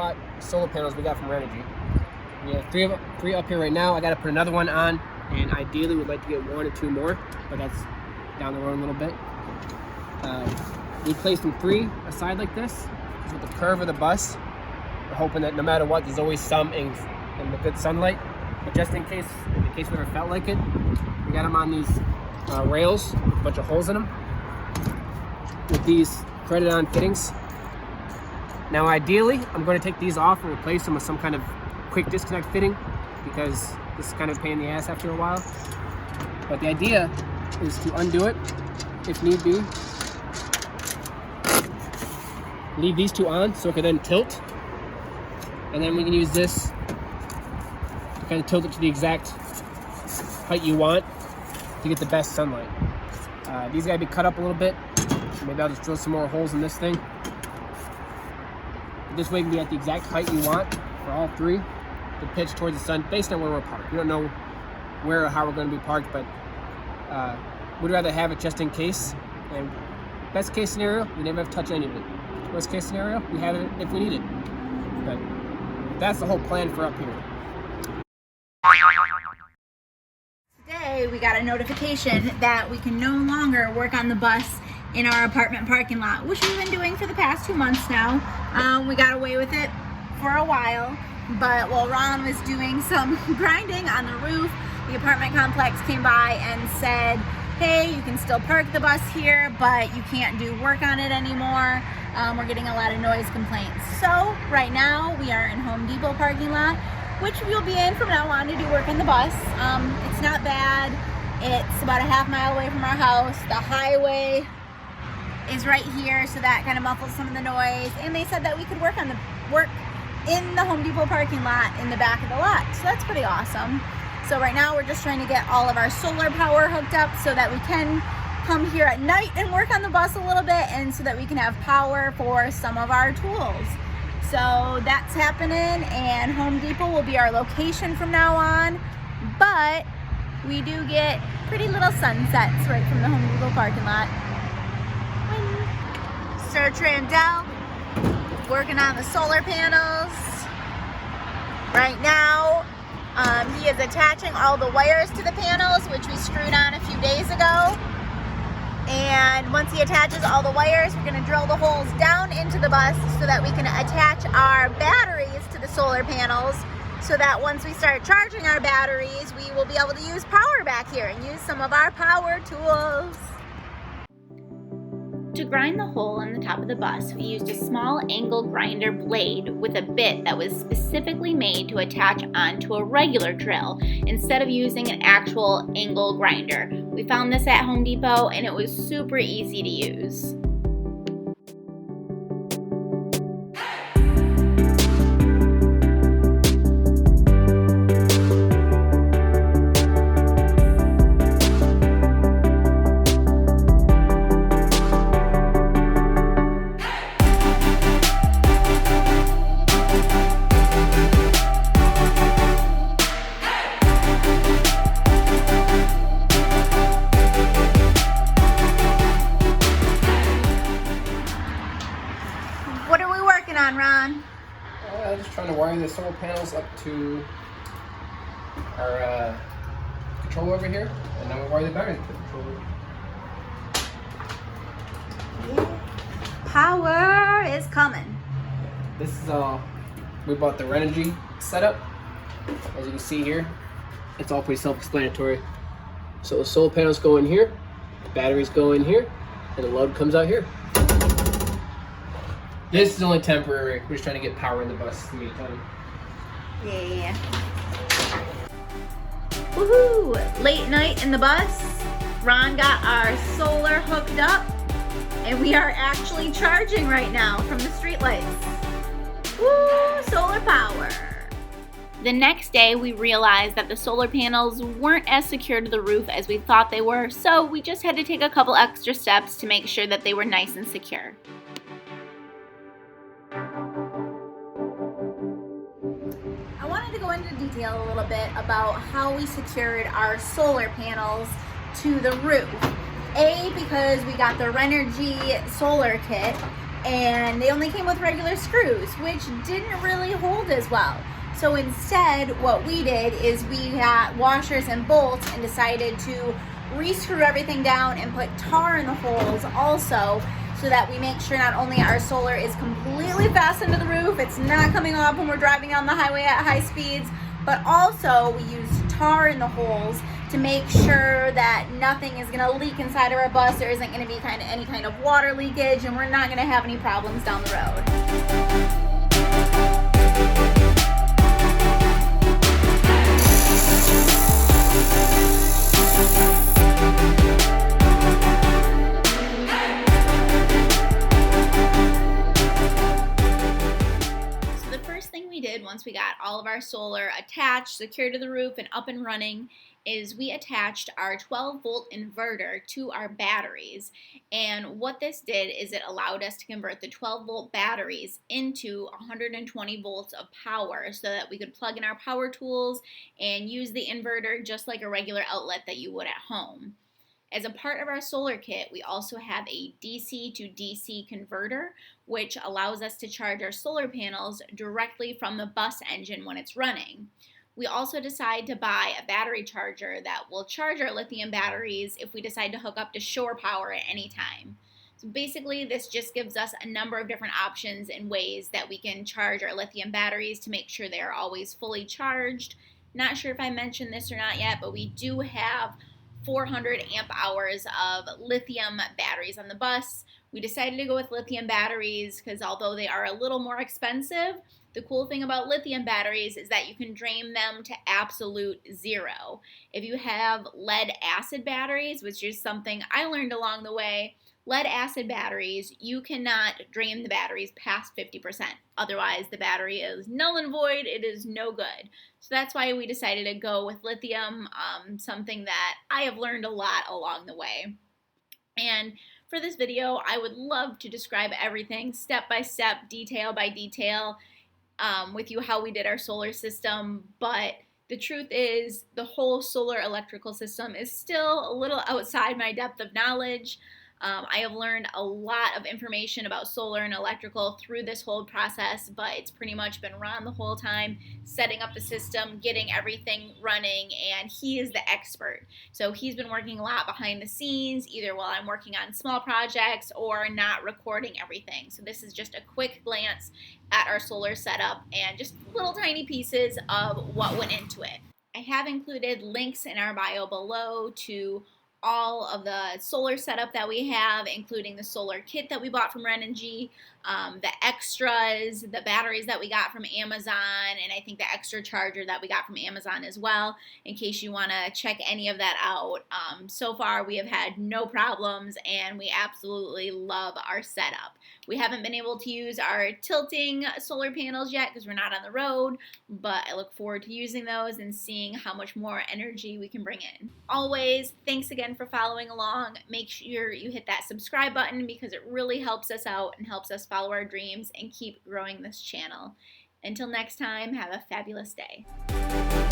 kilowatt solar panels we got from Renogy. We have three up here right now. I got to put another one on, and ideally we'd like to get 1 or 2 more, but that's down the road a little bit. We placed them 3 aside like this. With the curve of the bus, we're hoping that no matter what, there's always some in the good sunlight. But just in case we ever felt like it, we got them on these rails with a bunch of holes in them with these threaded-on fittings. Now, ideally, I'm going to take these off and replace them with some kind of quick disconnect fitting because this is kind of a pain in the ass after a while. But the idea is to undo it if need be. Leave these 2 on so it can then tilt, and then we can use this to kind of tilt it to the exact height you want to get the best sunlight. These gotta be cut up a little bit. Maybe I'll just drill some more holes in this thing. This way you can be at the exact height you want for all 3 to pitch towards the sun based on where we're parked. We don't know where or how we're going to be parked, but we'd rather have it just in case. And best case scenario, we never have to touch any of it. Worst case scenario, we have it if we need it. But that's the whole plan for up here. Today we got a notification that we can no longer work on the bus in our apartment parking lot, which we've been doing for the past 2 months now. We got away with it for a while, but while Ron was doing some grinding on the roof, the apartment complex came by and said, hey, you can still park the bus here, but you can't do work on it anymore. We're getting a lot of noise complaints. So right now we are in Home Depot parking lot, which we'll be in from now on to do work on the bus. It's not bad. It's about a half mile away from our house. The highway is right here, so that kind of muffles some of the noise. And they said that we could work in the Home Depot parking lot in the back of the lot. So that's pretty awesome. So right now we're just trying to get all of our solar power hooked up so that we can come here at night and work on the bus a little bit, and so that we can have power for some of our tools. So that's happening, and Home Depot will be our location from now on. But we do get pretty little sunsets right from the Home Depot parking lot. Sir Trandell working on the solar panels. Right now, he is attaching all the wires to the panels, which we screwed on a few days ago. And once he attaches all the wires, we're going to drill the holes down into the bus so that we can attach our batteries to the solar panels, so that once we start charging our batteries, we will be able to use power back here and use some of our power tools. To grind the hole in the top of the bus, we used a small angle grinder blade with a bit that was specifically made to attach onto a regular drill instead of using an actual angle grinder. We found this at Home Depot and it was super easy to use. Ron? Just trying to wire the solar panels up to our controller over here, and then we'll wire the batteries to the controller. Power is coming. This is we bought the Renogy setup. As you can see here, it's all pretty self-explanatory. So the solar panels go in here, the batteries go in here, and the load comes out here. This is only temporary. We're just trying to get power in the bus in the meantime. Yeah. Woohoo! Late night in the bus. Ron got our solar hooked up, and we are actually charging right now from the streetlights. Woo! Solar power. The next day, we realized that the solar panels weren't as secure to the roof as we thought they were, so we just had to take a couple extra steps to make sure that they were nice and secure. I wanted to go into detail a little bit about how we secured our solar panels to the roof. A, because we got the Renogy solar kit, and they only came with regular screws, which didn't really hold as well. So instead, what we did is we got washers and bolts and decided to re-screw everything down and put tar in the holes also, so that we make sure not only our solar is completely fastened to the roof, it's not coming off when we're driving on the highway at high speeds, but also we used tar in the holes to make sure that nothing is going to leak inside of our bus. There isn't going to be any kind of water leakage, and we're not going to have any problems down the road. Once we got all of our solar attached, secured to the roof, and up and running, is we attached our 12-volt inverter to our batteries. And what this did is it allowed us to convert the 12-volt batteries into 120 volts of power, so that we could plug in our power tools and use the inverter just like a regular outlet that you would at home. As a part of our solar kit, we also have a DC to DC converter, which allows us to charge our solar panels directly from the bus engine when it's running. We also decide to buy a battery charger that will charge our lithium batteries if we decide to hook up to shore power at any time. So basically, this just gives us a number of different options and ways that we can charge our lithium batteries to make sure they're always fully charged. Not sure if I mentioned this or not yet, but we do have 400 amp hours of lithium batteries on the bus. We decided to go with lithium batteries because although they are a little more expensive, the cool thing about lithium batteries is that you can drain them to absolute zero. If you have lead acid batteries, which is something I learned along the way, lead acid batteries, you cannot drain the batteries past 50%. Otherwise, the battery is null and void. It is no good. So that's why we decided to go with lithium, something that I have learned a lot along the way. And for this video, I would love to describe everything step by step, detail by detail, with you how we did our solar system, but the truth is the whole solar electrical system is still a little outside my depth of knowledge. I have learned a lot of information about solar and electrical through this whole process, but it's pretty much been Ron the whole time, setting up the system, getting everything running, and he is the expert. So he's been working a lot behind the scenes, either while I'm working on small projects or not recording everything. So this is just a quick glance at our solar setup and just little tiny pieces of what went into it. I have included links in our bio below to all of the solar setup that we have, including the solar kit that we bought from Renogy, the extras, the batteries that we got from Amazon, and I think the extra charger that we got from Amazon as well, in case you want to check any of that out. So far, we have had no problems, and we absolutely love our setup. We haven't been able to use our tilting solar panels yet because we're not on the road, but I look forward to using those and seeing how much more energy we can bring in. Always, thanks again for following along. Make sure you hit that subscribe button because it really helps us out and helps us follow our dreams and keep growing this channel. Until next time, have a fabulous day.